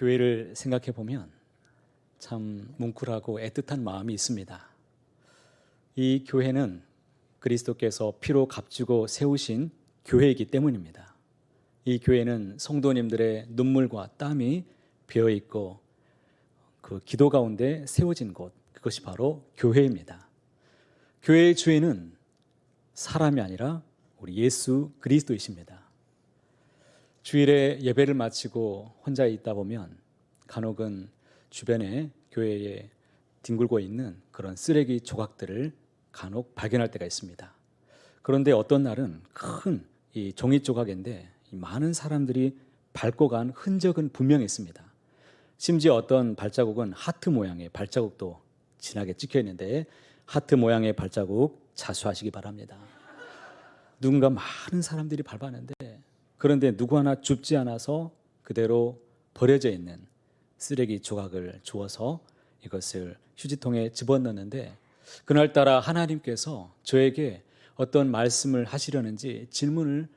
교회를 생각해 보면 참 뭉클하고 애틋한 마음이 있습니다. 이 교회는 그리스도께서 피로 값주고 세우신 교회이기 때문입니다. 이 교회는 성도님들의 눈물과 땀이 배어 있고 그 기도 가운데 세워진 곳, 그것이 바로 교회입니다. 교회의 주인은 사람이 아니라 우리 예수 그리스도이십니다. 주일에 예배를 마치고 혼자 있다 보면 간혹은 주변에 교회에 뒹굴고 있는 그런 쓰레기 조각들을 간혹 발견할 때가 있습니다. 그런데 어떤 날은 큰 이 종이 조각인데 많은 사람들이 밟고 간 흔적은 분명히 있습니다. 심지어 어떤 발자국은 하트 모양의 발자국도 진하게 찍혀 있는데 하트 모양의 발자국 자수하시기 바랍니다. 누군가 많은 사람들이 밟았는데 그런데 누구 하나 줍지 않아서 그대로 버려져 있는 쓰레기 조각을 주워서 이것을 휴지통에 집어넣는데 그날따라 하나님께서 저에게 어떤 말씀을 하시려는지 질문을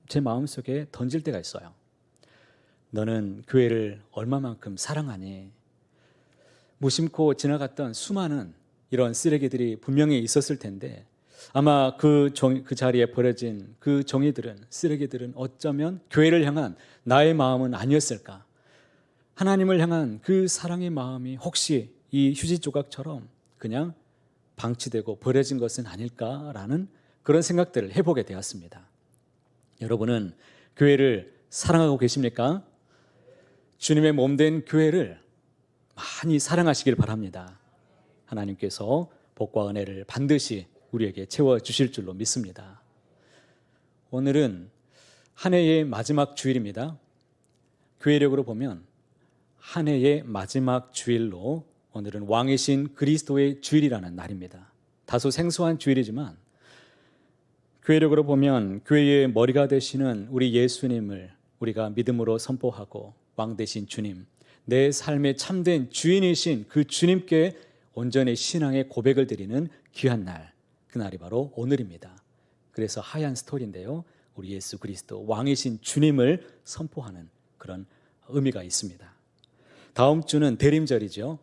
제 마음속에 던질 때가 있어요. 너는 교회를 얼마만큼 사랑하니? 무심코 지나갔던 수많은 이런 쓰레기들이 분명히 있었을 텐데 아마 그 자리에 버려진 그 종이들은, 쓰레기들은 어쩌면 교회를 향한 나의 마음은 아니었을까? 하나님을 향한 그 사랑의 마음이 혹시 이 휴지 조각처럼 그냥 방치되고 버려진 것은 아닐까라는 그런 생각들을 해보게 되었습니다. 여러분은 교회를 사랑하고 계십니까? 주님의 몸된 교회를 많이 사랑하시길 바랍니다. 하나님께서 복과 은혜를 반드시 우리에게 채워주실 줄로 믿습니다. 오늘은 한 해의 마지막 주일입니다. 교회력으로 보면 한 해의 마지막 주일로 오늘은 왕이신 그리스도의 주일이라는 날입니다. 다소 생소한 주일이지만 교회력으로 보면 교회의 머리가 되시는 우리 예수님을 우리가 믿음으로 선포하고 왕 되신 주님, 내 삶의 참된 주인이신 그 주님께 온전히 신앙의 고백을 드리는 귀한 날, 그날이 바로 오늘입니다. 그래서 하얀 스토리인데요, 우리 예수 그리스도 왕이신 주님을 선포하는 그런 의미가 있습니다. 다음 주는 대림절이죠.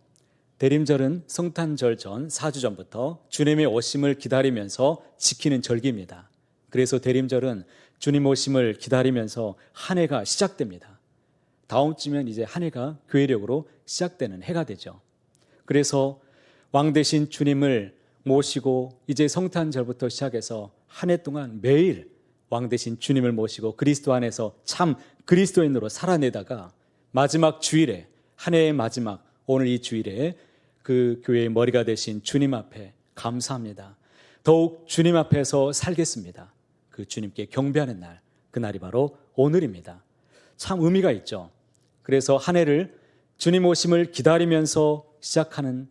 대림절은 성탄절 전 4주 전부터 주님의 오심을 기다리면서 지키는 절기입니다. 그래서 대림절은 주님 오심을 기다리면서 한 해가 시작됩니다. 다음 주면 이제 한 해가 교회력으로 시작되는 해가 되죠. 그래서 왕 되신 주님을 모시고 이제 성탄절부터 시작해서 한 해 동안 매일 왕 되신 주님을 모시고 그리스도 안에서 참 그리스도인으로 살아내다가 마지막 주일에, 한 해의 마지막 오늘 이 주일에 그 교회의 머리가 되신 주님 앞에 감사합니다. 더욱 주님 앞에서 살겠습니다. 그 주님께 경배하는 날, 그날이 바로 오늘입니다. 참 의미가 있죠. 그래서 한 해를 주님 오심을 기다리면서 시작하는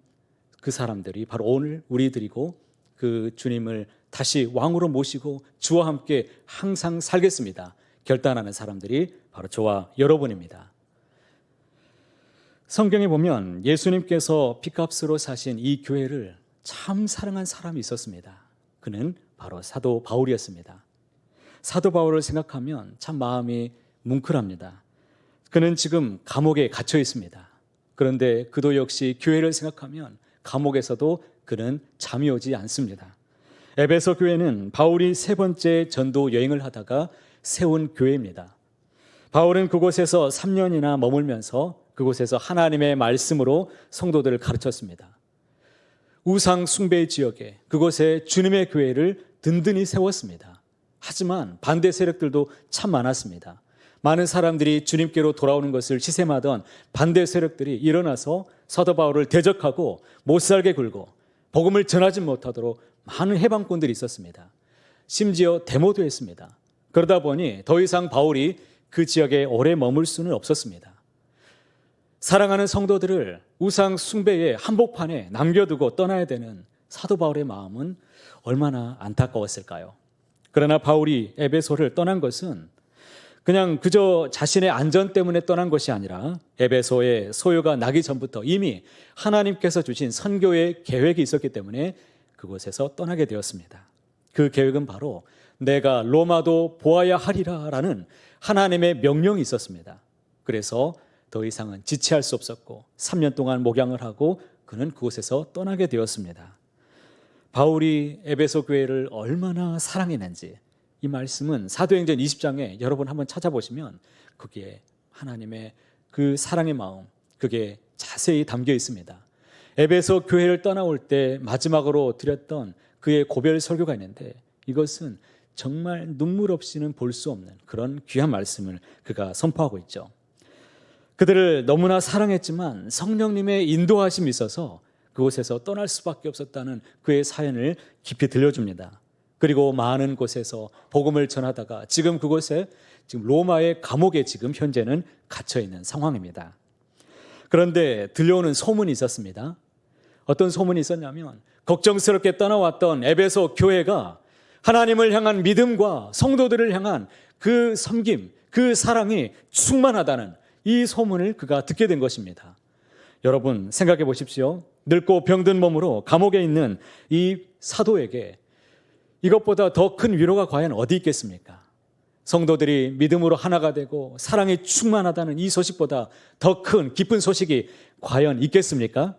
그 사람들이 바로 오늘 우리들이고 그 주님을 다시 왕으로 모시고 주와 함께 항상 살겠습니다. 결단하는 사람들이 바로 저와 여러분입니다. 성경에 보면 예수님께서 피값으로 사신 이 교회를 참 사랑한 사람이 있었습니다. 그는 바로 사도 바울이었습니다. 사도 바울을 생각하면 참 마음이 뭉클합니다. 그는 지금 감옥에 갇혀 있습니다. 그런데 그도 역시 교회를 생각하면 감옥에서도 그는 잠이 오지 않습니다. 에베소 교회는 바울이 세 번째 전도 여행을 하다가 세운 교회입니다. 바울은 그곳에서 3년이나 머물면서 그곳에서 하나님의 말씀으로 성도들을 가르쳤습니다. 우상 숭배 지역에 그곳에 주님의 교회를 든든히 세웠습니다. 하지만 반대 세력들도 참 많았습니다. 많은 사람들이 주님께로 돌아오는 것을 시샘하던 반대 세력들이 일어나서 사도 바울을 대적하고 못살게 굴고 복음을 전하지 못하도록 많은 해방꾼들이 있었습니다. 심지어 데모도 했습니다. 그러다 보니 더 이상 바울이 그 지역에 오래 머물 수는 없었습니다. 사랑하는 성도들을 우상 숭배의 한복판에 남겨두고 떠나야 되는 사도 바울의 마음은 얼마나 안타까웠을까요? 그러나 바울이 에베소를 떠난 것은 그냥 그저 자신의 안전 때문에 떠난 것이 아니라 에베소의 소요가 나기 전부터 이미 하나님께서 주신 선교의 계획이 있었기 때문에 그곳에서 떠나게 되었습니다. 그 계획은 바로 내가 로마도 보아야 하리라라는 하나님의 명령이 있었습니다. 그래서 더 이상은 지체할 수 없었고 3년 동안 목양을 하고 그는 그곳에서 떠나게 되었습니다. 바울이 에베소 교회를 얼마나 사랑했는지 이 말씀은 사도행전 20장에 여러분 한번 찾아보시면 거기에 하나님의 그 사랑의 마음 그게 자세히 담겨 있습니다. 에베소 교회를 떠나올 때 마지막으로 드렸던 그의 고별 설교가 있는데 이것은 정말 눈물 없이는 볼 수 없는 그런 귀한 말씀을 그가 선포하고 있죠. 그들을 너무나 사랑했지만 성령님의 인도하심이 있어서 그곳에서 떠날 수밖에 없었다는 그의 사연을 깊이 들려줍니다. 그리고 많은 곳에서 복음을 전하다가 지금 그곳에 지금 로마의 감옥에 지금 현재는 갇혀 있는 상황입니다. 그런데 들려오는 소문이 있었습니다. 어떤 소문이 있었냐면 걱정스럽게 떠나왔던 에베소 교회가 하나님을 향한 믿음과 성도들을 향한 그 섬김, 그 사랑이 충만하다는 이 소문을 그가 듣게 된 것입니다. 여러분 생각해 보십시오. 늙고 병든 몸으로 감옥에 있는 이 사도에게 이것보다 더 큰 위로가 과연 어디 있겠습니까? 성도들이 믿음으로 하나가 되고 사랑이 충만하다는 이 소식보다 더 큰 기쁜 소식이 과연 있겠습니까?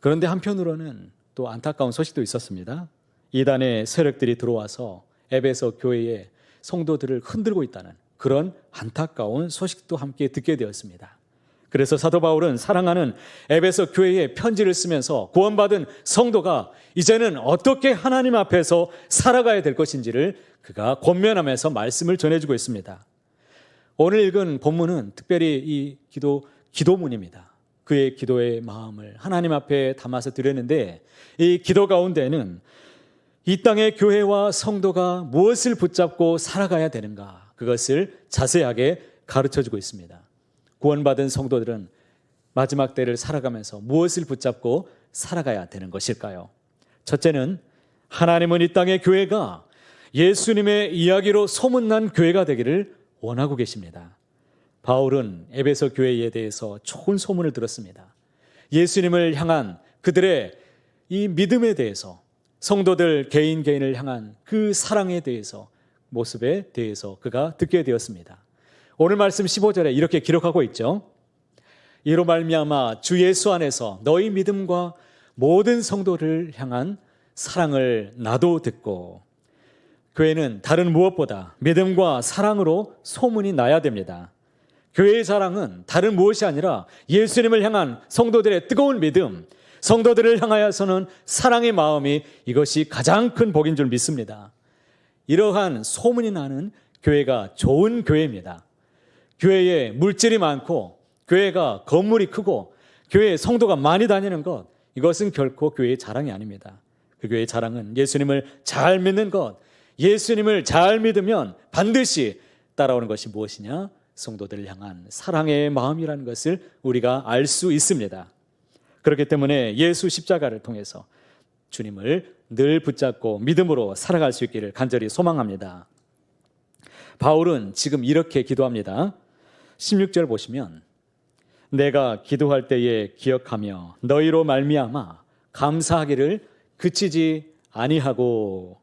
그런데 한편으로는 또 안타까운 소식도 있었습니다. 이단의 세력들이 들어와서 에베소 교회의 성도들을 흔들고 있다는 그런 안타까운 소식도 함께 듣게 되었습니다. 그래서 사도 바울은 사랑하는 에베소 교회에 편지를 쓰면서 구원받은 성도가 이제는 어떻게 하나님 앞에서 살아가야 될 것인지를 그가 권면하면서 말씀을 전해주고 있습니다. 오늘 읽은 본문은 특별히 이 기도문입니다. 그의 기도의 마음을 하나님 앞에 담아서 드렸는데 이 기도 가운데는 이 땅의 교회와 성도가 무엇을 붙잡고 살아가야 되는가 그것을 자세하게 가르쳐주고 있습니다. 구원받은 성도들은 마지막 때를 살아가면서 무엇을 붙잡고 살아가야 되는 것일까요? 첫째는 하나님은 이 땅의 교회가 예수님의 이야기로 소문난 교회가 되기를 원하고 계십니다. 바울은 에베소 교회에 대해서 좋은 소문을 들었습니다. 예수님을 향한 그들의 이 믿음에 대해서 성도들 개인을 향한 그 사랑에 대해서 모습에 대해서 그가 듣게 되었습니다. 오늘 말씀 15절에 이렇게 기록하고 있죠. 이로 말미암아 주 예수 안에서 너희 믿음과 모든 성도를 향한 사랑을 나도 듣고 교회는 다른 무엇보다 믿음과 사랑으로 소문이 나야 됩니다. 교회의 자랑은 다른 무엇이 아니라 예수님을 향한 성도들의 뜨거운 믿음, 성도들을 향하여서는 사랑의 마음이 이것이 가장 큰 복인 줄 믿습니다. 이러한 소문이 나는 교회가 좋은 교회입니다. 교회에 물질이 많고 교회가 건물이 크고 교회에 성도가 많이 다니는 것 이것은 결코 교회의 자랑이 아닙니다. 그 교회의 자랑은 예수님을 잘 믿는 것, 예수님을 잘 믿으면 반드시 따라오는 것이 무엇이냐? 성도들을 향한 사랑의 마음이라는 것을 우리가 알 수 있습니다. 그렇기 때문에 예수 십자가를 통해서 주님을 늘 붙잡고 믿음으로 살아갈 수 있기를 간절히 소망합니다. 바울은 지금 이렇게 기도합니다. 16절 보시면 내가 기도할 때에 기억하며 너희로 말미암아 감사하기를 그치지 아니하고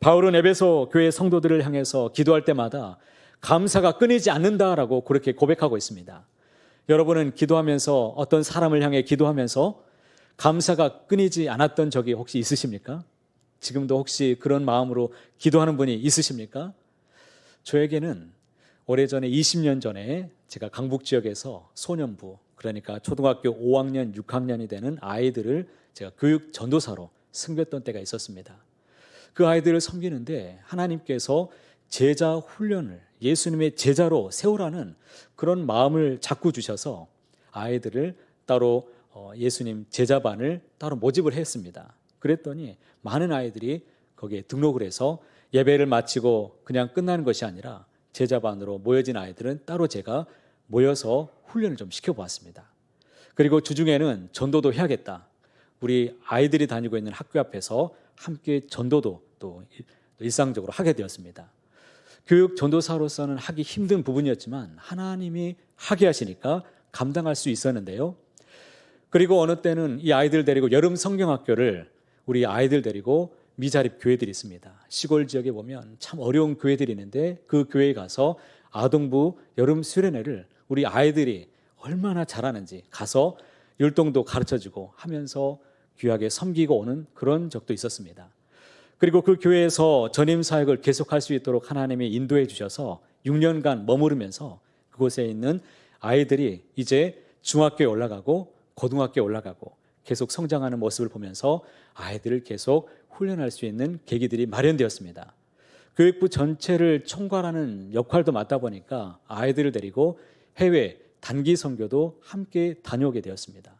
바울은 에베소 교회 성도들을 향해서 기도할 때마다 감사가 끊이지 않는다라고 그렇게 고백하고 있습니다. 여러분은 기도하면서 어떤 사람을 향해 기도하면서 감사가 끊이지 않았던 적이 혹시 있으십니까? 지금도 혹시 그런 마음으로 기도하는 분이 있으십니까? 저에게는 오래전에 20년 전에 제가 강북 지역에서 소년부 그러니까 초등학교 5학년, 6학년이 되는 아이들을 제가 교육 전도사로 섬겼던 때가 있었습니다. 그 아이들을 섬기는데 하나님께서 제자 훈련을 예수님의 제자로 세우라는 그런 마음을 자꾸 주셔서 아이들을 따로 예수님 제자반을 따로 모집을 했습니다. 그랬더니 많은 아이들이 거기에 등록을 해서 예배를 마치고 그냥 끝나는 것이 아니라 제자반으로 모여진 아이들은 따로 제가 모여서 훈련을 좀 시켜보았습니다. 그리고 주중에는 전도도 해야겠다. 우리 아이들이 다니고 있는 학교 앞에서 함께 전도도 또 일상적으로 하게 되었습니다. 교육 전도사로서는 하기 힘든 부분이었지만 하나님이 하게 하시니까 감당할 수 있었는데요. 그리고 어느 때는 이 아이들 데리고 여름 성경학교를 우리 아이들 데리고 미자립 교회들이 있습니다. 시골 지역에 보면 참 어려운 교회들이 있는데 그 교회에 가서 아동부 여름 수련회를 우리 아이들이 얼마나 잘하는지 가서 율동도 가르쳐주고 하면서 귀하게 섬기고 오는 그런 적도 있었습니다. 그리고 그 교회에서 전임 사역을 계속할 수 있도록 하나님이 인도해 주셔서 6년간 머무르면서 그곳에 있는 아이들이 이제 중학교에 올라가고 고등학교에 올라가고 계속 성장하는 모습을 보면서 아이들을 계속 훈련할 수 있는 계기들이 마련되었습니다. 교육부 전체를 총괄하는 역할도 맡다 보니까 아이들을 데리고 해외 단기 선교도 함께 다녀오게 되었습니다.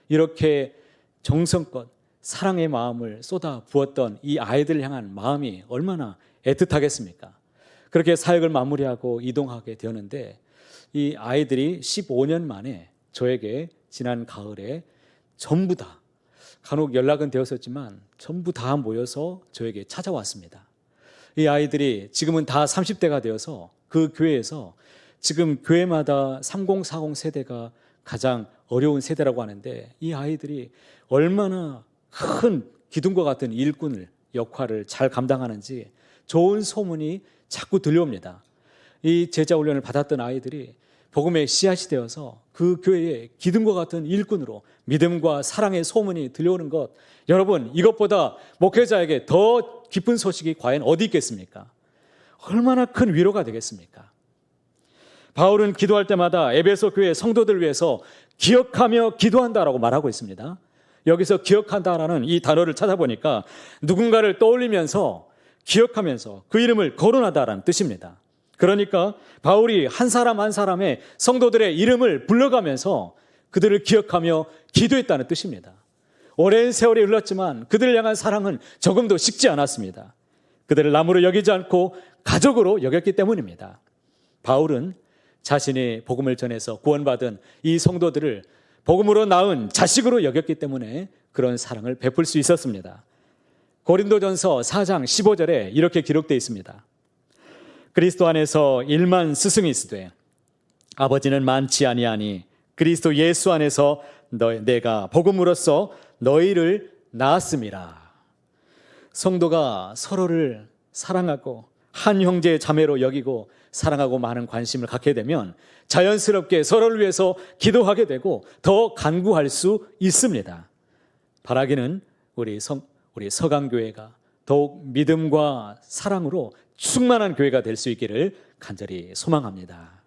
이렇게 정성껏 사랑의 마음을 쏟아 부었던 이 아이들을 향한 마음이 얼마나 애틋하겠습니까? 그렇게 사역을 마무리하고 이동하게 되었는데 이 아이들이 15년 만에 저에게 지난 가을에 전부 다, 간혹 연락은 되었었지만 전부 다 모여서 저에게 찾아왔습니다. 이 아이들이 지금은 다 30대가 되어서 그 교회에서 지금 교회마다 3040 세대가 가장 어려운 세대라고 하는데 이 아이들이 얼마나 큰 기둥과 같은 일꾼을 역할을 잘 감당하는지 좋은 소문이 자꾸 들려옵니다. 이 제자 훈련을 받았던 아이들이 복음의 씨앗이 되어서 그 교회의 기둥과 같은 일꾼으로 믿음과 사랑의 소문이 들려오는 것, 여러분 이것보다 목회자에게 더 기쁜 소식이 과연 어디 있겠습니까? 얼마나 큰 위로가 되겠습니까? 바울은 기도할 때마다 에베소 교회 성도들을 위해서 기억하며 기도한다라고 말하고 있습니다. 여기서 기억한다라는 이 단어를 찾아보니까 누군가를 떠올리면서 기억하면서 그 이름을 거론하다라는 뜻입니다. 그러니까 바울이 한 사람 한 사람의 성도들의 이름을 불러가면서 그들을 기억하며 기도했다는 뜻입니다. 오랜 세월이 흘렀지만 그들을 향한 사랑은 조금도 식지 않았습니다. 그들을 남으로 여기지 않고 가족으로 여겼기 때문입니다. 바울은 자신이 복음을 전해서 구원받은 이 성도들을 복음으로 낳은 자식으로 여겼기 때문에 그런 사랑을 베풀 수 있었습니다. 고린도전서 4장 15절에 이렇게 기록되어 있습니다. 그리스도 안에서 일만 스승이 있으되 아버지는 많지 아니하니 그리스도 예수 안에서 내가 복음으로써 너희를 낳았음이라. 성도가 서로를 사랑하고 한 형제 자매로 여기고 사랑하고 많은 관심을 갖게 되면 자연스럽게 서로를 위해서 기도하게 되고 더 간구할 수 있습니다. 바라기는 우리 서강교회가 더욱 믿음과 사랑으로 충만한 교회가 될 수 있기를 간절히 소망합니다.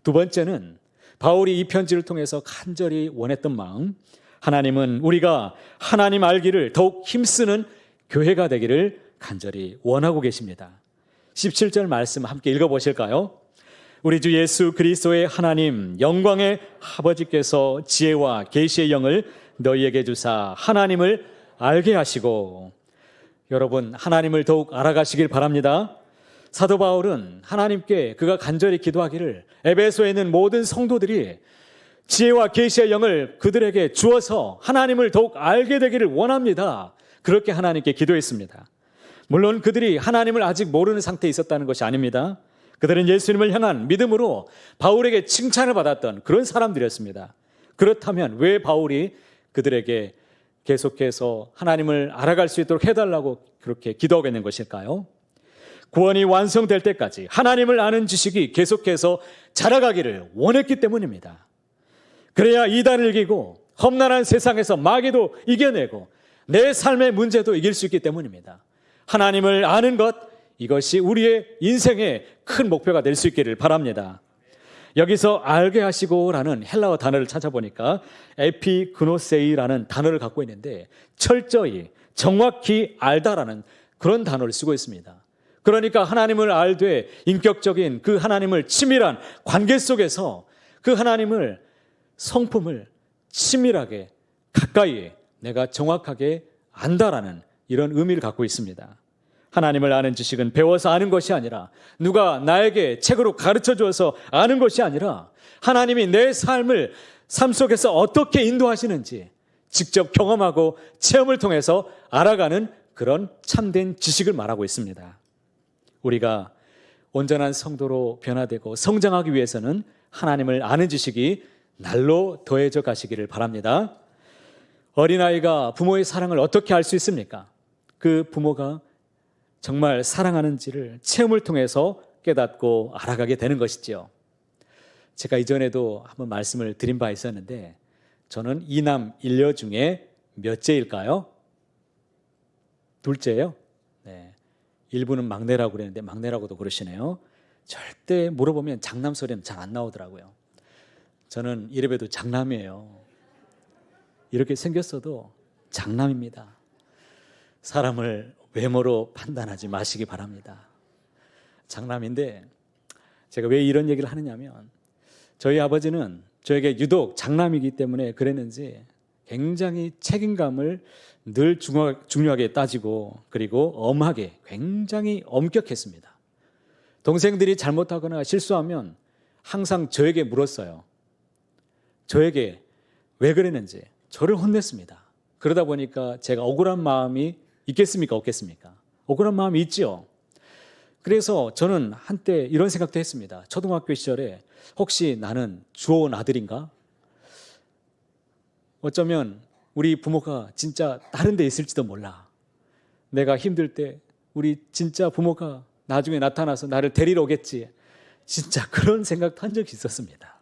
두 번째는 바울이 이 편지를 통해서 간절히 원했던 마음, 하나님은 우리가 하나님 알기를 더욱 힘쓰는 교회가 되기를 간절히 원하고 계십니다. 17절 말씀 함께 읽어보실까요? 우리 주 예수 그리스도의 하나님 영광의 아버지께서 지혜와 계시의 영을 너희에게 주사 하나님을 알게 하시고, 여러분 하나님을 더욱 알아가시길 바랍니다. 사도 바울은 하나님께 그가 간절히 기도하기를 에베소에 있는 모든 성도들이 지혜와 계시의 영을 그들에게 주어서 하나님을 더욱 알게 되기를 원합니다. 그렇게 하나님께 기도했습니다. 물론 그들이 하나님을 아직 모르는 상태에 있었다는 것이 아닙니다. 그들은 예수님을 향한 믿음으로 바울에게 칭찬을 받았던 그런 사람들이었습니다. 그렇다면 왜 바울이 그들에게 계속해서 하나님을 알아갈 수 있도록 해달라고 그렇게 기도하고 있는 것일까요? 구원이 완성될 때까지 하나님을 아는 지식이 계속해서 자라가기를 원했기 때문입니다. 그래야 이단을 이기고 험난한 세상에서 마귀도 이겨내고 내 삶의 문제도 이길 수 있기 때문입니다. 하나님을 아는 것, 이것이 우리의 인생의 큰 목표가 될 수 있기를 바랍니다. 여기서 알게 하시고라는 헬라어 단어를 찾아보니까 에피그노세이라는 단어를 갖고 있는데 철저히 정확히 알다라는 그런 단어를 쓰고 있습니다. 그러니까 하나님을 알되 인격적인 그 하나님을 치밀한 관계 속에서 그 하나님을 성품을 치밀하게 가까이 내가 정확하게 안다라는 이런 의미를 갖고 있습니다. 하나님을 아는 지식은 배워서 아는 것이 아니라 누가 나에게 책으로 가르쳐 주어서 아는 것이 아니라 하나님이 내 삶 속에서 어떻게 인도하시는지 직접 경험하고 체험을 통해서 알아가는 그런 참된 지식을 말하고 있습니다. 우리가 온전한 성도로 변화되고 성장하기 위해서는 하나님을 아는 지식이 날로 더해져 가시기를 바랍니다. 어린아이가 부모의 사랑을 어떻게 알 수 있습니까? 그 부모가 정말 사랑하는지를 체험을 통해서 깨닫고 알아가게 되는 것이지요. 제가 이전에도 한번 말씀을 드린 바 있었는데 저는 이남 일녀 중에 몇째일까요? 둘째예요. 네. 일부는 막내라고 그랬는데 막내라고도 그러시네요. 절대 물어보면 장남 소리는 잘 안 나오더라고요. 저는 이래봬도 장남이에요. 이렇게 생겼어도 장남입니다. 사람을 외모로 판단하지 마시기 바랍니다. 장남인데 제가 왜 이런 얘기를 하느냐면 저희 아버지는 저에게 유독 장남이기 때문에 그랬는지 굉장히 책임감을 늘 중요하게 따지고 그리고 엄하게 굉장히 엄격했습니다. 동생들이 잘못하거나 실수하면 항상 저에게 물었어요. 저에게 왜 그랬는지 저를 혼냈습니다. 그러다 보니까 제가 억울한 마음이 있겠습니까? 없겠습니까? 억울한 마음이 있지요. 그래서 저는 한때 이런 생각도 했습니다. 초등학교 시절에 혹시 나는 주워온 아들인가? 어쩌면 우리 부모가 진짜 다른 데 있을지도 몰라. 내가 힘들 때 우리 진짜 부모가 나중에 나타나서 나를 데리러 오겠지. 진짜 그런 생각도 한 적이 있었습니다.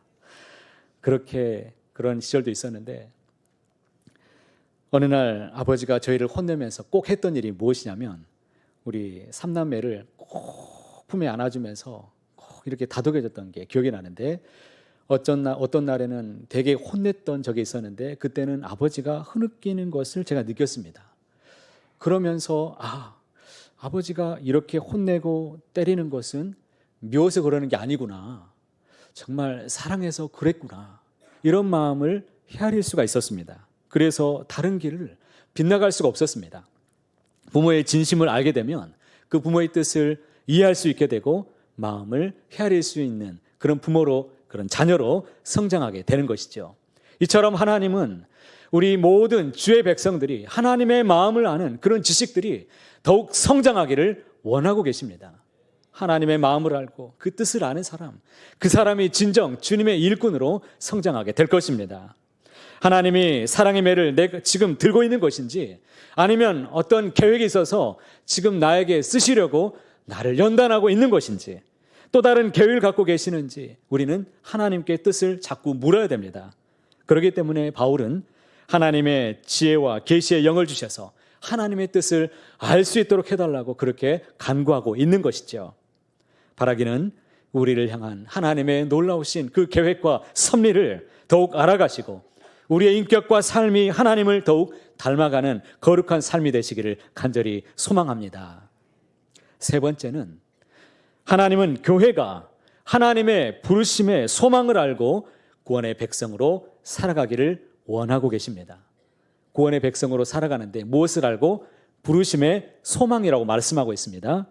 그런 시절도 있었는데 어느 날 아버지가 저희를 혼내면서 꼭 했던 일이 무엇이냐면 우리 삼남매를 꼭 품에 안아주면서 꼭 이렇게 다독여줬던 게 기억이 나는데 어떤 날에는 되게 혼냈던 적이 있었는데 그때는 아버지가 흐느끼는 것을 제가 느꼈습니다. 그러면서 아버지가 이렇게 혼내고 때리는 것은 미워서 그러는 게 아니구나. 정말 사랑해서 그랬구나. 이런 마음을 헤아릴 수가 있었습니다. 그래서 다른 길을 빗나갈 수가 없었습니다. 부모의 진심을 알게 되면 그 부모의 뜻을 이해할 수 있게 되고 마음을 헤아릴 수 있는 그런 부모로 그런 자녀로 성장하게 되는 것이죠. 이처럼 하나님은 우리 모든 주의 백성들이 하나님의 마음을 아는 그런 지식들이 더욱 성장하기를 원하고 계십니다. 하나님의 마음을 알고 그 뜻을 아는 사람, 그 사람이 진정 주님의 일꾼으로 성장하게 될 것입니다. 하나님이 사랑의 매를 내가 지금 들고 있는 것인지 아니면 어떤 계획이 있어서 지금 나에게 쓰시려고 나를 연단하고 있는 것인지 또 다른 계획을 갖고 계시는지 우리는 하나님께 뜻을 자꾸 물어야 됩니다. 그렇기 때문에 바울은 하나님의 지혜와 계시의 영을 주셔서 하나님의 뜻을 알 수 있도록 해달라고 그렇게 간구하고 있는 것이죠. 바라기는 우리를 향한 하나님의 놀라우신 그 계획과 섭리를 더욱 알아가시고 우리의 인격과 삶이 하나님을 더욱 닮아가는 거룩한 삶이 되시기를 간절히 소망합니다. 세 번째는 하나님은 교회가 하나님의 부르심의 소망을 알고 구원의 백성으로 살아가기를 원하고 계십니다. 구원의 백성으로 살아가는데 무엇을 알고? 부르심의 소망이라고 말씀하고 있습니다.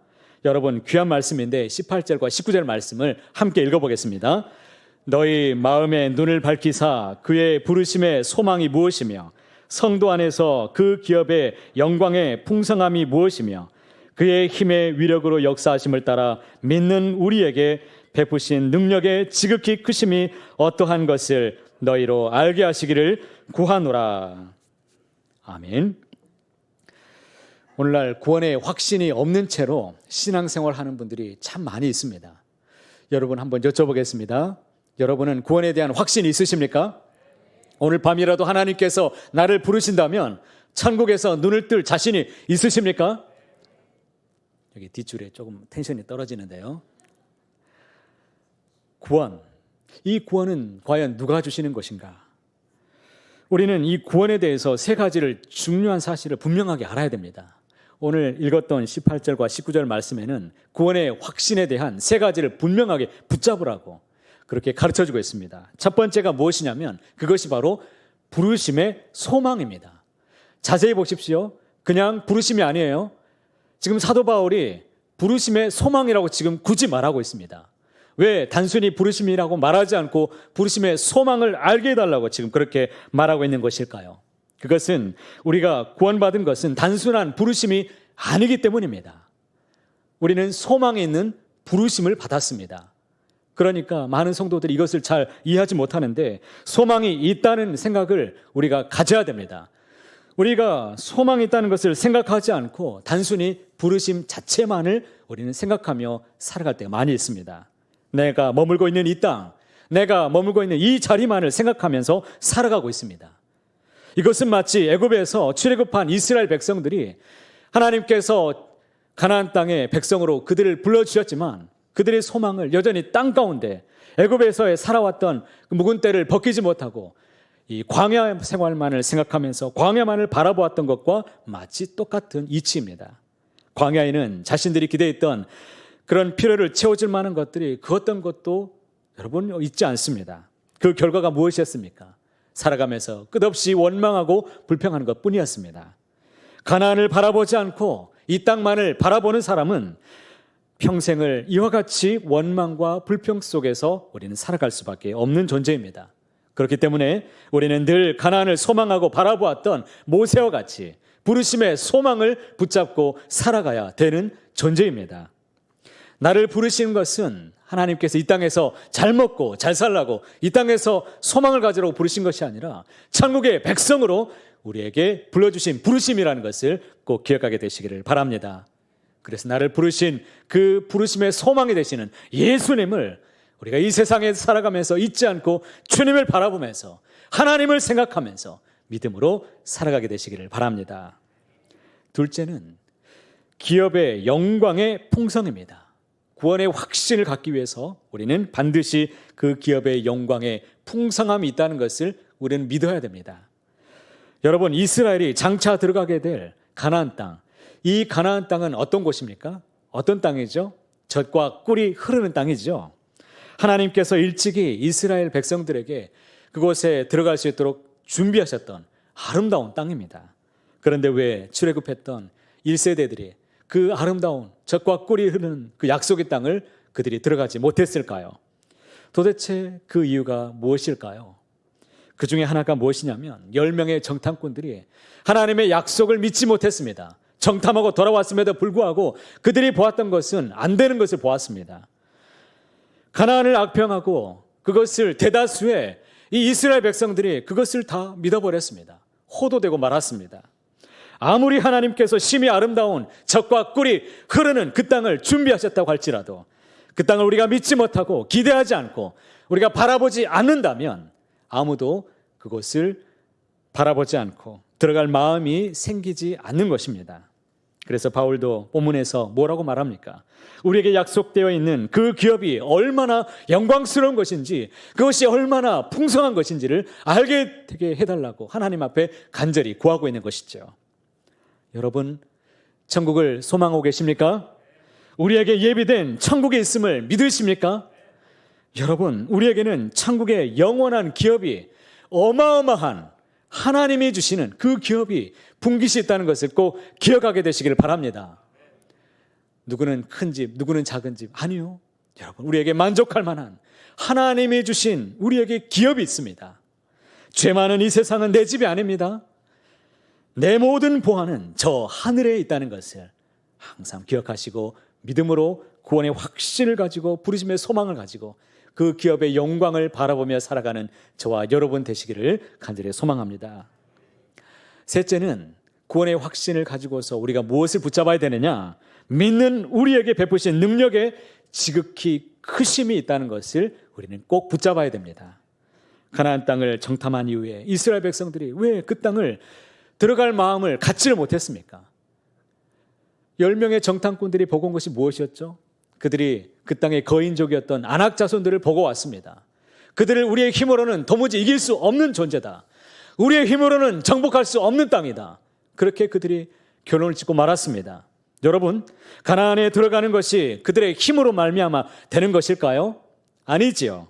여러분 귀한 말씀인데 18절과 19절 말씀을 함께 읽어보겠습니다. 너희 마음의 눈을 밝히사 그의 부르심의 소망이 무엇이며 성도 안에서 그 기업의 영광의 풍성함이 무엇이며 그의 힘의 위력으로 역사하심을 따라 믿는 우리에게 베푸신 능력의 지극히 크심이 어떠한 것을 너희로 알게 하시기를 구하노라. 아멘. 오늘날 구원의 확신이 없는 채로 신앙생활 하는 분들이 참 많이 있습니다. 여러분 한번 여쭤보겠습니다. 여러분은 구원에 대한 확신이 있으십니까? 오늘 밤이라도 하나님께서 나를 부르신다면 천국에서 눈을 뜰 자신이 있으십니까? 여기 뒷줄에 조금 텐션이 떨어지는데요. 구원, 이 구원은 과연 누가 주시는 것인가? 우리는 이 구원에 대해서 세 가지를 중요한 사실을 분명하게 알아야 됩니다. 오늘 읽었던 18절과 19절 말씀에는 구원의 확신에 대한 세 가지를 분명하게 붙잡으라고 그렇게 가르쳐주고 있습니다. 첫 번째가 무엇이냐면 그것이 바로 부르심의 소망입니다. 자세히 보십시오. 그냥 부르심이 아니에요. 지금 사도 바울이 부르심의 소망이라고 지금 굳이 말하고 있습니다. 왜 단순히 부르심이라고 말하지 않고 부르심의 소망을 알게 해달라고 지금 그렇게 말하고 있는 것일까요? 그것은 우리가 구원받은 것은 단순한 부르심이 아니기 때문입니다. 우리는 소망이 있는 부르심을 받았습니다. 그러니까 많은 성도들이 이것을 잘 이해하지 못하는데 소망이 있다는 생각을 우리가 가져야 됩니다. 우리가 소망이 있다는 것을 생각하지 않고 단순히 부르심 자체만을 우리는 생각하며 살아갈 때가 많이 있습니다. 내가 머물고 있는 이 땅, 내가 머물고 있는 이 자리만을 생각하면서 살아가고 있습니다. 이것은 마치 애굽에서 출애굽한 이스라엘 백성들이 하나님께서 가나안 땅의 백성으로 그들을 불러주셨지만 그들의 소망을 여전히 땅 가운데 애굽에서의 살아왔던 그 묵은 때를 벗기지 못하고 이 광야 생활만을 생각하면서 광야만을 바라보았던 것과 마치 똑같은 이치입니다. 광야에는 자신들이 기대했던 그런 필요를 채워줄 만한 것들이 그 어떤 것도 여러분 있지 않습니다. 그 결과가 무엇이었습니까? 살아가면서 끝없이 원망하고 불평하는 것뿐이었습니다. 가나안을 바라보지 않고 이 땅만을 바라보는 사람은 평생을 이와 같이 원망과 불평 속에서 우리는 살아갈 수밖에 없는 존재입니다. 그렇기 때문에 우리는 늘 가나안을 소망하고 바라보았던 모세와 같이 부르심의 소망을 붙잡고 살아가야 되는 존재입니다. 나를 부르시는 것은 하나님께서 이 땅에서 잘 먹고 잘 살라고 이 땅에서 소망을 가지라고 부르신 것이 아니라 천국의 백성으로 우리에게 불러주신 부르심이라는 것을 꼭 기억하게 되시기를 바랍니다. 그래서 나를 부르신 그 부르심의 소망이 되시는 예수님을 우리가 이 세상에 살아가면서 잊지 않고 주님을 바라보면서 하나님을 생각하면서 믿음으로 살아가게 되시기를 바랍니다. 둘째는 기업의 영광의 풍성입니다. 구원의 확신을 갖기 위해서 우리는 반드시 그 기업의 영광의 풍성함이 있다는 것을 우리는 믿어야 됩니다. 여러분, 이스라엘이 장차 들어가게 될 가나안 땅, 이 가나안 땅은 어떤 곳입니까? 어떤 땅이죠? 젖과 꿀이 흐르는 땅이죠. 하나님께서 일찍이 이스라엘 백성들에게 그곳에 들어갈 수 있도록 준비하셨던 아름다운 땅입니다. 그런데 왜 출애굽했던 1세대들이 그 아름다운 젖과 꿀이 흐르는 그 약속의 땅을 그들이 들어가지 못했을까요? 도대체 그 이유가 무엇일까요? 그 중에 하나가 무엇이냐면 10명의 정탐꾼들이 하나님의 약속을 믿지 못했습니다. 정탐하고 돌아왔음에도 불구하고 그들이 보았던 것은 안 되는 것을 보았습니다. 가나안을 악평하고 그것을 대다수의 이 이스라엘 백성들이 그것을 다 믿어버렸습니다. 호도되고 말았습니다. 아무리 하나님께서 심히 아름다운 젖과 꿀이 흐르는 그 땅을 준비하셨다고 할지라도 그 땅을 우리가 믿지 못하고 기대하지 않고 우리가 바라보지 않는다면 아무도 그곳을 바라보지 않고 들어갈 마음이 생기지 않는 것입니다. 그래서 바울도 본문에서 뭐라고 말합니까? 우리에게 약속되어 있는 그 기업이 얼마나 영광스러운 것인지 그것이 얼마나 풍성한 것인지를 알게 되게 해달라고 하나님 앞에 간절히 구하고 있는 것이죠. 여러분, 천국을 소망하고 계십니까? 우리에게 예비된 천국에 있음을 믿으십니까? 여러분, 우리에게는 천국의 영원한 기업이 어마어마한 하나님이 주시는 그 기업이 분깃이 있다는 것을 꼭 기억하게 되시기를 바랍니다. 누구는 큰 집, 누구는 작은 집. 아니요. 여러분, 우리에게 만족할 만한 하나님이 주신 우리에게 기업이 있습니다. 죄 많은 이 세상은 내 집이 아닙니다. 내 모든 보안은 저 하늘에 있다는 것을 항상 기억하시고 믿음으로 구원의 확신을 가지고 부르심의 소망을 가지고 그 기업의 영광을 바라보며 살아가는 저와 여러분 되시기를 간절히 소망합니다. 셋째는 구원의 확신을 가지고서 우리가 무엇을 붙잡아야 되느냐? 믿는 우리에게 베푸신 능력에 지극히 크심이 있다는 것을 우리는 꼭 붙잡아야 됩니다. 가나안 땅을 정탐한 이후에 이스라엘 백성들이 왜 그 땅을 들어갈 마음을 갖지를 못했습니까? 10명의 정탐꾼들이 보고 온 것이 무엇이었죠? 그들이 그 땅의 거인족이었던 아낙 자손들을 보고 왔습니다. 그들을 우리의 힘으로는 도무지 이길 수 없는 존재다. 우리의 힘으로는 정복할 수 없는 땅이다. 그렇게 그들이 결론을 짓고 말았습니다. 여러분, 가나안에 들어가는 것이 그들의 힘으로 말미암아 되는 것일까요? 아니지요.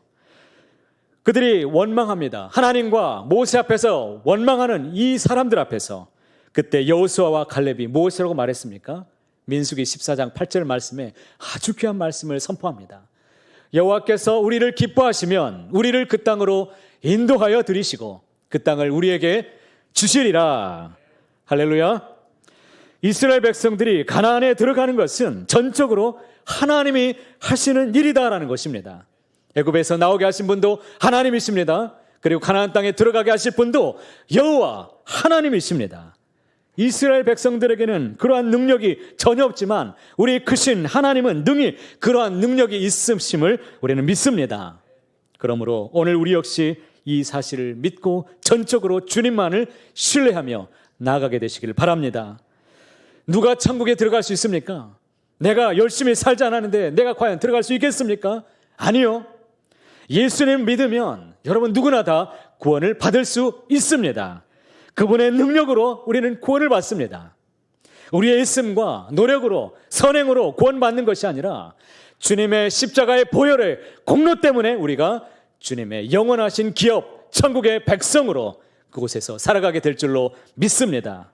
그들이 원망합니다. 하나님과 모세 앞에서 원망하는 이 사람들 앞에서 그때 여호수아와 갈렙이 무엇이라고 말했습니까? 민수기 14장 8절 말씀에 아주 귀한 말씀을 선포합니다. 여호와께서 우리를 기뻐하시면 우리를 그 땅으로 인도하여 들이시고 그 땅을 우리에게 주시리라. 할렐루야. 이스라엘 백성들이 가나안에 들어가는 것은 전적으로 하나님이 하시는 일이다라는 것입니다. 애굽에서 나오게 하신 분도 하나님이십니다. 그리고 가나안 땅에 들어가게 하실 분도 여호와 하나님이십니다. 이스라엘 백성들에게는 그러한 능력이 전혀 없지만 우리 크신 하나님은 능히 그러한 능력이 있으심을 우리는 믿습니다. 그러므로 오늘 우리 역시 이 사실을 믿고 전적으로 주님만을 신뢰하며 나아가게 되시길 바랍니다. 누가 천국에 들어갈 수 있습니까? 내가 열심히 살지 않았는데 내가 과연 들어갈 수 있겠습니까? 아니요. 예수님 믿으면 여러분 누구나 다 구원을 받을 수 있습니다. 그분의 능력으로 우리는 구원을 받습니다. 우리의 있음과 노력으로 선행으로 구원받는 것이 아니라 주님의 십자가의 보혈의 공로 때문에 우리가 주님의 영원하신 기업 천국의 백성으로 그곳에서 살아가게 될 줄로 믿습니다.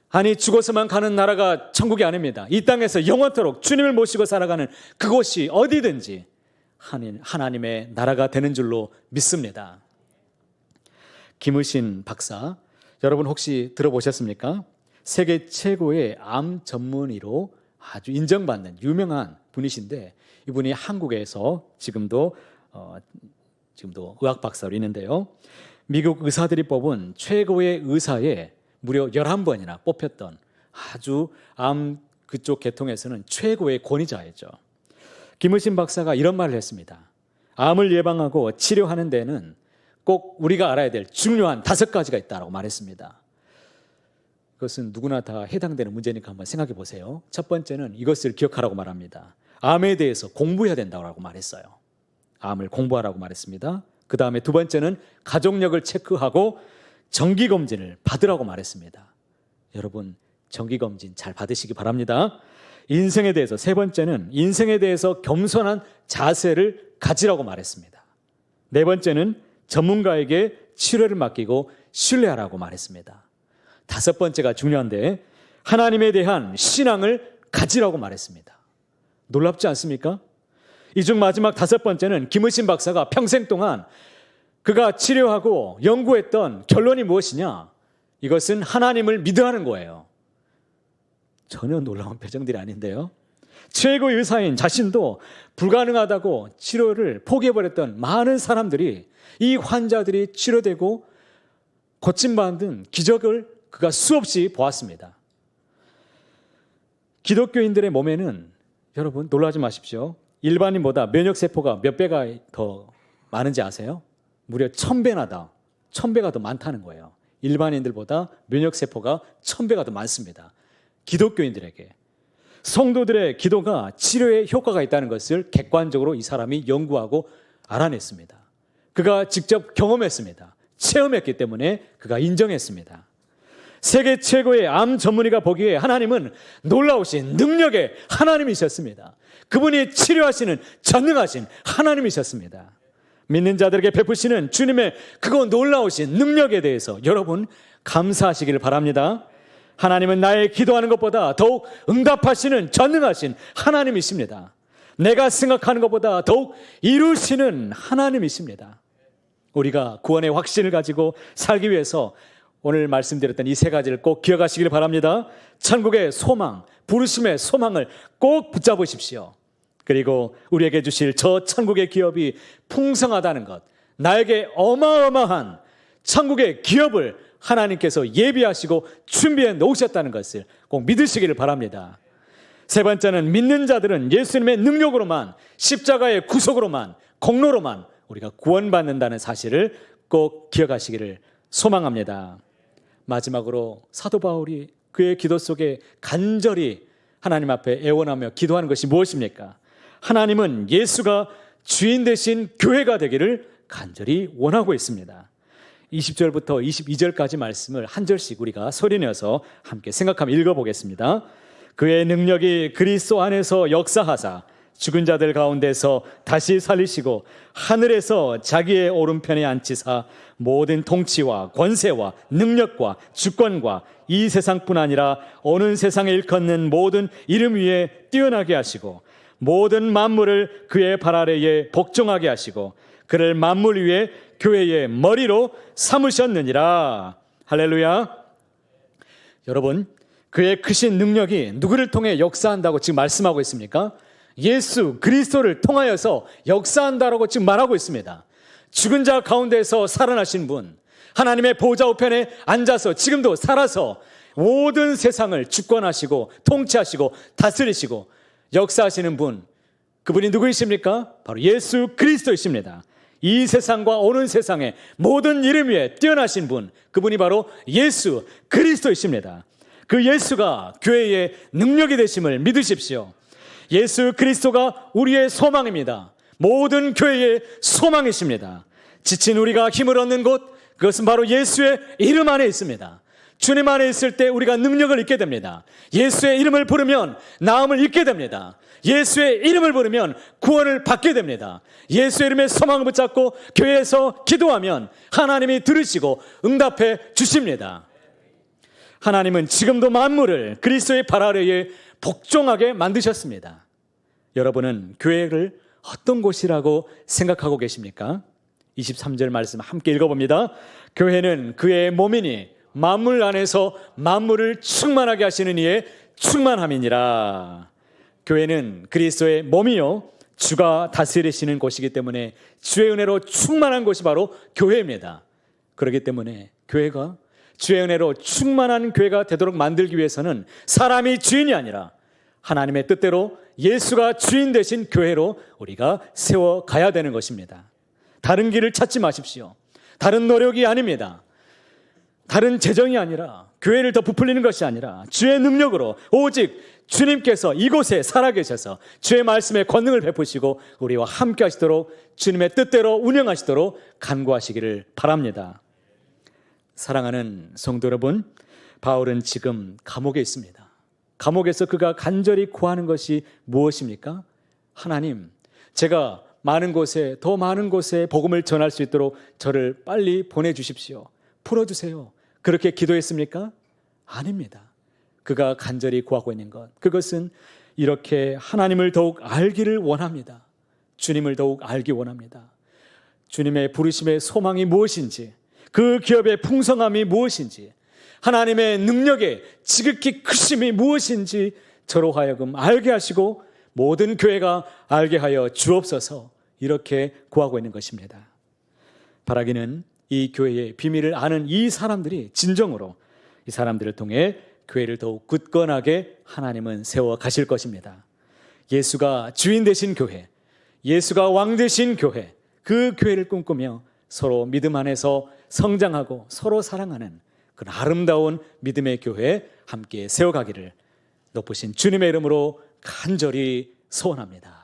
아니 죽어서만 가는 나라가 천국이 아닙니다. 이 땅에서 영원토록 주님을 모시고 살아가는 그곳이 어디든지 하나님의 나라가 되는 줄로 믿습니다. 김의신 박사, 여러분 혹시 들어보셨습니까? 세계 최고의 암 전문의로 아주 인정받는 유명한 분이신데 이분이 한국에서 지금도 의학 박사로 있는데요. 미국 의사들이 뽑은 최고의 의사에 무려 11번이나 뽑혔던 아주 암 그쪽 계통에서는 최고의 권위자였죠. 김의신 박사가 이런 말을 했습니다. 암을 예방하고 치료하는 데는 꼭 우리가 알아야 될 중요한 5가지가 있다고 말했습니다. 그것은 누구나 다 해당되는 문제니까 한번 생각해 보세요. 첫 번째는 이것을 기억하라고 말합니다. 암에 대해서 공부해야 된다고 말했어요. 암을 공부하라고 말했습니다. 그 다음에 두 번째는 가족력을 체크하고 정기검진을 받으라고 말했습니다. 여러분 정기검진 잘 받으시기 바랍니다. 인생에 대해서 세 번째는 인생에 대해서 겸손한 자세를 가지라고 말했습니다. 네 번째는 전문가에게 치료를 맡기고 신뢰하라고 말했습니다. 다섯 번째가 중요한데 하나님에 대한 신앙을 가지라고 말했습니다. 놀랍지 않습니까? 이 중 마지막 다섯 번째는 김의신 박사가 평생 동안 그가 치료하고 연구했던 결론이 무엇이냐? 이것은 하나님을 믿으라는 거예요. 전혀 놀라운 표정들이 아닌데요. 최고의 의사인 자신도 불가능하다고 치료를 포기해버렸던 많은 사람들이 이 환자들이 치료되고 고침받은 기적을 그가 수없이 보았습니다. 기독교인들의 몸에는 여러분 놀라지 마십시오. 일반인보다 면역세포가 몇 배가 더 많은지 아세요? 무려 1000배가 더 많다는 거예요. 일반인들보다 면역세포가 1000배가 더 많습니다. 기독교인들에게. 성도들의 기도가 치료에 효과가 있다는 것을 객관적으로 이 사람이 연구하고 알아냈습니다. 그가 직접 경험했습니다. 체험했기 때문에 그가 인정했습니다. 세계 최고의 암 전문의가 보기에 하나님은 놀라우신 능력의 하나님이셨습니다. 그분이 치료하시는 전능하신 하나님이셨습니다. 믿는 자들에게 베푸시는 주님의 그거 놀라우신 능력에 대해서 여러분 감사하시기를 바랍니다. 하나님은 나의 기도하는 것보다 더욱 응답하시는 전능하신 하나님이십니다. 내가 생각하는 것보다 더욱 이루시는 하나님이십니다. 우리가 구원의 확신을 가지고 살기 위해서 오늘 말씀드렸던 이 세 가지를 꼭 기억하시길 바랍니다. 천국의 소망, 부르심의 소망을 꼭 붙잡으십시오. 그리고 우리에게 주실 저 천국의 기업이 풍성하다는 것, 나에게 어마어마한 천국의 기업을 하나님께서 예비하시고 준비해 놓으셨다는 것을 꼭 믿으시기를 바랍니다. 세 번째는 믿는 자들은 예수님의 능력으로만, 십자가의 구속으로만, 공로로만 우리가 구원받는다는 사실을 꼭 기억하시기를 소망합니다. 마지막으로 사도 바울이 그의 기도 속에 간절히 하나님 앞에 애원하며 기도하는 것이 무엇입니까? 하나님은 예수가 주인 되신 교회가 되기를 간절히 원하고 있습니다. 20절부터 22절까지 말씀을 한 절씩 우리가 소리내어서 함께 생각하며 읽어보겠습니다. 그의 능력이 그리스도 안에서 역사하사 죽은 자들 가운데서 다시 살리시고 하늘에서 자기의 오른편에 앉히사 모든 통치와 권세와 능력과 주권과 이 세상뿐 아니라 오는 세상에 일컫는 모든 이름 위에 뛰어나게 하시고 모든 만물을 그의 발 아래에 복종하게 하시고 그를 만물 위에 교회의 머리로 삼으셨느니라. 할렐루야. 여러분, 그의 크신 능력이 누구를 통해 역사한다고 지금 말씀하고 있습니까? 예수 그리스도를 통하여서 역사한다라고 지금 말하고 있습니다. 죽은 자 가운데서 살아나신 분, 하나님의 보좌 우편에 앉아서 지금도 살아서 모든 세상을 주권하시고 통치하시고 다스리시고 역사하시는 분, 그분이 누구이십니까? 바로 예수 그리스도이십니다. 이 세상과 오는 세상의 모든 이름 위에 뛰어나신 분, 그분이 바로 예수 그리스도이십니다. 그 예수가 교회의 능력이 되심을 믿으십시오. 예수 그리스도가 우리의 소망입니다. 모든 교회의 소망이십니다. 지친 우리가 힘을 얻는 곳, 그것은 바로 예수의 이름 안에 있습니다. 주님 안에 있을 때 우리가 능력을 잊게 됩니다. 예수의 이름을 부르면 나음을 잊게 됩니다. 예수의 이름을 부르면 구원을 받게 됩니다. 예수의 이름에 소망을 붙잡고 교회에서 기도하면 하나님이 들으시고 응답해 주십니다. 하나님은 지금도 만물을 그리스도의 발 아래에 복종하게 만드셨습니다. 여러분은 교회를 어떤 곳이라고 생각하고 계십니까? 23절 말씀 함께 읽어봅니다. 교회는 그의 몸이니 만물 안에서 만물을 충만하게 하시는 이의 충만함이니라. 교회는 그리스도의 몸이요 주가 다스리시는 곳이기 때문에 주의 은혜로 충만한 곳이 바로 교회입니다. 그렇기 때문에 교회가 주의 은혜로 충만한 교회가 되도록 만들기 위해서는 사람이 주인이 아니라 하나님의 뜻대로 예수가 주인 되신 교회로 우리가 세워가야 되는 것입니다. 다른 길을 찾지 마십시오. 다른 노력이 아닙니다. 다른 재정이 아니라, 교회를 더 부풀리는 것이 아니라 주의 능력으로 오직 주님께서 이곳에 살아계셔서 주의 말씀에 권능을 베푸시고 우리와 함께 하시도록 주님의 뜻대로 운영하시도록 간구하시기를 바랍니다. 사랑하는 성도 여러분, 바울은 지금 감옥에 있습니다. 감옥에서 그가 간절히 구하는 것이 무엇입니까? 하나님, 제가 많은 곳에, 더 많은 곳에 복음을 전할 수 있도록 저를 빨리 보내주십시오. 풀어주세요. 그렇게 기도했습니까? 아닙니다. 그가 간절히 구하고 있는 것, 그것은 이렇게 하나님을 더욱 알기를 원합니다. 주님을 더욱 알기 원합니다. 주님의 부르심의 소망이 무엇인지, 그 기업의 풍성함이 무엇인지, 하나님의 능력의 지극히 크심이 무엇인지 저로 하여금 알게 하시고 모든 교회가 알게 하여 주옵소서, 이렇게 구하고 있는 것입니다. 바라기는 이 교회의 비밀을 아는 이 사람들이 진정으로 이 사람들을 통해 교회를 더욱 굳건하게 하나님은 세워 가실 것입니다. 예수가 주인 되신 교회, 예수가 왕 되신 교회, 그 교회를 꿈꾸며 서로 믿음 안에서 성장하고 서로 사랑하는 그런 아름다운 믿음의 교회 함께 세워가기를 높으신 주님의 이름으로 간절히 소원합니다.